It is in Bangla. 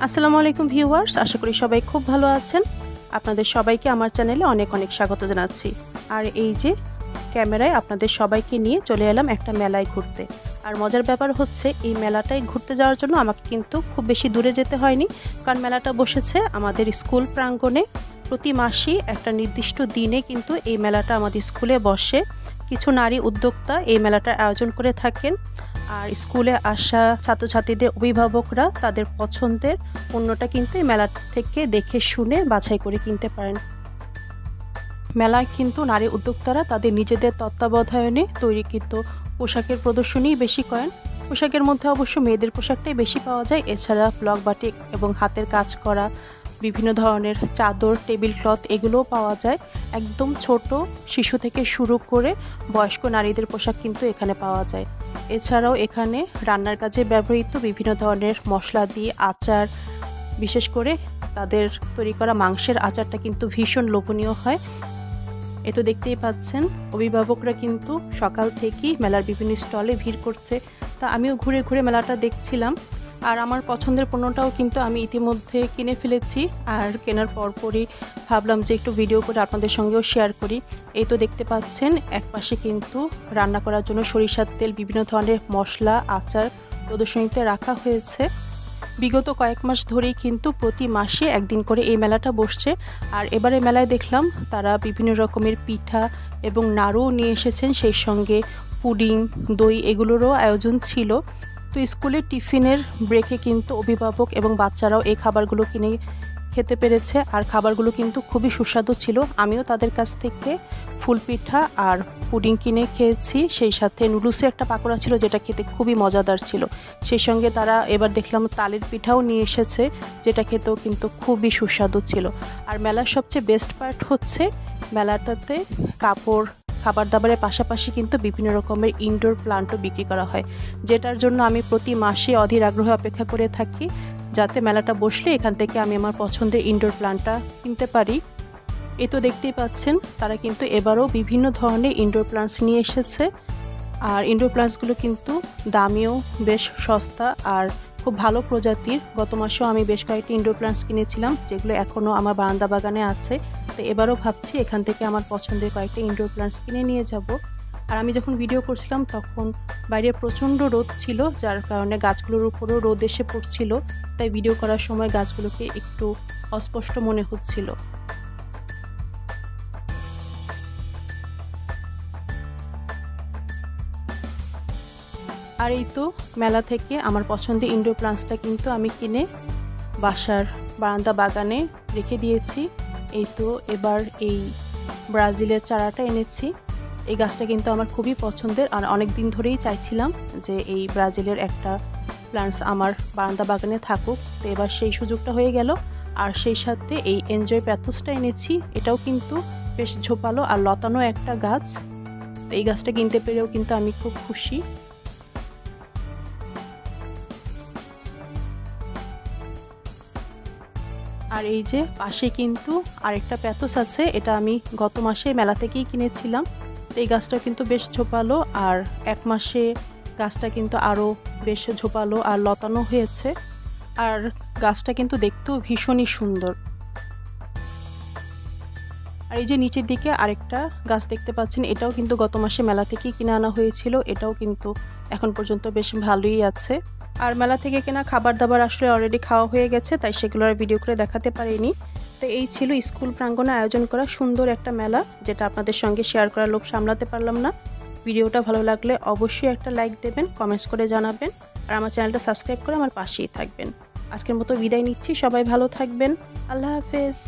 আসসালামু আলাইকুম ভিউয়ার্স, আশা করি সবাই খুব ভালো আছেন। আপনাদের সবাইকে আমার চ্যানেলে অনেক অনেক স্বাগত জানাচ্ছি। আর এই যে ক্যামেরায় আপনাদের সবাইকে নিয়ে চলে এলাম একটা মেলায় ঘুরতে। আর মজার ব্যাপার হচ্ছে এই মেলাটায় ঘুরতে যাওয়ার জন্য আমাকে কিন্তু খুব বেশি দূরে যেতে হয়নি, কারণ মেলাটা বসেছে আমাদের স্কুল প্রাঙ্গণে। প্রতি মাসেই একটা নির্দিষ্ট দিনে কিন্তু এই মেলাটা আমাদের স্কুলে বসে। কিছু নারী উদ্যোক্তা এই মেলাটার আয়োজন করে থাকেন। আর স্কুলে আসা ছাত্রছাত্রীদের অভিভাবকরা তাদের পছন্দের পণ্যটা কিন্তু এই মেলা থেকে দেখে শুনে বাছাই করে কিনতে পারেন। মেলায় কিন্তু নারী উদ্যোক্তারা তাদের নিজেদের তত্ত্বাবধানে তৈরিকৃত পোশাকের প্রদর্শনী বেশি করেন। পোশাকের মধ্যে অবশ্য মেয়েদের পোশাকটাই বেশি পাওয়া যায়। এছাড়া ব্লক বাটিক এবং হাতের কাজ করা বিভিন্ন ধরনের চাদর, টেবিল ক্লথ এগুলোও পাওয়া যায়। একদম ছোট শিশু থেকে শুরু করে বয়স্ক নারীদের পোশাক কিন্তু এখানে পাওয়া যায়। এছাড়াও এখানে রান্নার কাজে ব্যবহৃত বিভিন্ন ধরনের মশলা দিয়ে আচার, বিশেষ করে তাদের তৈরি করা মাংসের আচারটা কিন্তু ভীষণ লোভনীয় হয়। এ তো দেখতেই পাচ্ছেন অভিভাবকরা কিন্তু সকাল থেকেই মেলার বিভিন্ন স্টলে ভিড় করছে। তা আমিও ঘুরে ঘুরে মেলাটা দেখছিলাম। আর আমার পছন্দের পণ্যটাও কিন্তু আমি ইতিমধ্যে কিনে ফেলেছি। আর কেনার পরপরই ভাবলাম যে একটু ভিডিও করে আপনাদের সঙ্গেও শেয়ার করি। এই তো দেখতে পাচ্ছেন একপাশে কিন্তু রান্না করার জন্য সরিষার তেল, বিভিন্ন ধরনের মশলা, আচার প্রদর্শনীতে রাখা হয়েছে। বিগত কয়েক মাস ধরেই কিন্তু প্রতি মাসে একদিন করে এই মেলাটা বসছে। আর এবারে মেলায় দেখলাম তারা বিভিন্ন রকমের পিঠা এবং নাড়ুও নিয়ে এসেছেন, সেই সঙ্গে পুডিং, দই এগুলোরও আয়োজন ছিল। তো স্কুলের টিফিনের ব্রেকে কিন্তু অভিভাবক এবং বাচ্চারাও এই খাবারগুলো কিনে খেতে পেরেছে। আর খাবারগুলো কিন্তু খুবই সুস্বাদু ছিল। আমিও তাদের কাছ থেকে ফুল পিঠা আর পুডিং কিনে খেয়েছি। সেই সাথে নুডলসের একটা পাকোড়া ছিল যেটা খেতে খুবই মজাদার ছিল। সেই সঙ্গে তারা এবার দেখলাম তালের পিঠাও নিয়ে এসেছে, যেটা খেতেও কিন্তু খুবই সুস্বাদু ছিল। আর মেলার সবচেয়ে বেস্ট পার্ট হচ্ছে মেলাটাতে কাপড়, খাবার দাবারের পাশাপাশি কিন্তু বিভিন্ন রকমের ইনডোর প্লান্টও বিক্রি করা হয়, যেটার জন্য আমি প্রতি মাসে অধীর আগ্রহে অপেক্ষা করে থাকি, যাতে মেলাটা বসলে এখান থেকে আমি আমার পছন্দের ইনডোর প্লান্টটা কিনতে পারি। এই তো দেখতেই পাচ্ছেন তারা কিন্তু এবারও বিভিন্ন ধরনের ইনডোর প্লান্টস নিয়ে এসেছে। আর ইনডোর প্লান্টসগুলো কিন্তু দামিও বেশ সস্তা আর খুব ভালো প্রজাতির। গত মাসেও আমি বেশ কয়েকটি ইনডোর প্লান্টস কিনেছিলাম, যেগুলো এখনও আমার বারান্দা বাগানে আছে। তো এবারও ভাবছি এখান থেকে আমার পছন্দের কয়েকটা ইনডোর প্লান্টস কিনে নিয়ে যাব। আর আমি যখন ভিডিও করছিলাম তখন বাইরে প্রচণ্ড রোদ ছিল, যার কারণে গাছগুলোর উপরেও রোদ এসে পড়ছিল। তাই ভিডিও করার সময় গাছগুলোকে একটু অস্পষ্ট মনে হচ্ছিল। আর এই তো মেলা থেকে আমার পছন্দের ইনডোর প্লান্টসটা কিন্তু আমি কিনে বাসার বারান্দা বাগানে রেখে দিয়েছি। এই তো এবার এই ব্রাজিলের চারাটা এনেছি। এই গাছটা কিন্তু আমার খুবই পছন্দের, আর অনেক দিন ধরেই চাইছিলাম যে এই ব্রাজিলের একটা প্লান্টস আমার বারান্দা বাগানে থাকুক। তো এবার সেই সুযোগটা হয়ে গেল। আর সেই সাথে এই এনজয় প্যাথোসটা এনেছি। এটাও কিন্তু বেশ ঝোপালো আর লতানো একটা গাছ। তো এই গাছটা কিনতে পেরেও কিন্তু আমি খুব খুশি। আর এই যে পাশে কিন্তু আরেকটা প্যাথোস আছে, এটা আমি গত মাসে মেলা থেকেই কিনেছিলাম। এই গাছটা কিন্তু বেশ ঝোপালো, আর এক মাসে গাছটা কিন্তু আরও বেশ ঝোপালো আর লতানো হয়েছে। আর গাছটা কিন্তু দেখতেও ভীষণই সুন্দর। আর এই যে নিচের দিকে আরেকটা গাছ দেখতে পাচ্ছেন, এটাও কিন্তু গত মাসে মেলা থেকেই কিনে আনা হয়েছিল। এটাও কিন্তু এখন পর্যন্ত বেশ ভালোই আছে। আর মেলা থেকে কেনা খাবার দাবার আসলে অলরেডি খাওয়া হয়ে গেছে, তাই সেগুলো আর ভিডিও করে দেখাতে পারিনি। তো এই ছিল স্কুল প্রাঙ্গণে আয়োজন করা সুন্দর একটা মেলা, যেটা আপনাদের সঙ্গে শেয়ার করার লোভ সামলাতে পারলাম না। ভিডিওটা ভালো লাগলে অবশ্যই একটা লাইক দেবেন, কমেন্টস করে জানাবেন, আর আমার চ্যানেলটা সাবস্ক্রাইব করে আমার পাশেই থাকবেন। আজকের মতো বিদায় নিচ্ছি, সবাই ভালো থাকবেন। আল্লাহ হাফেজ।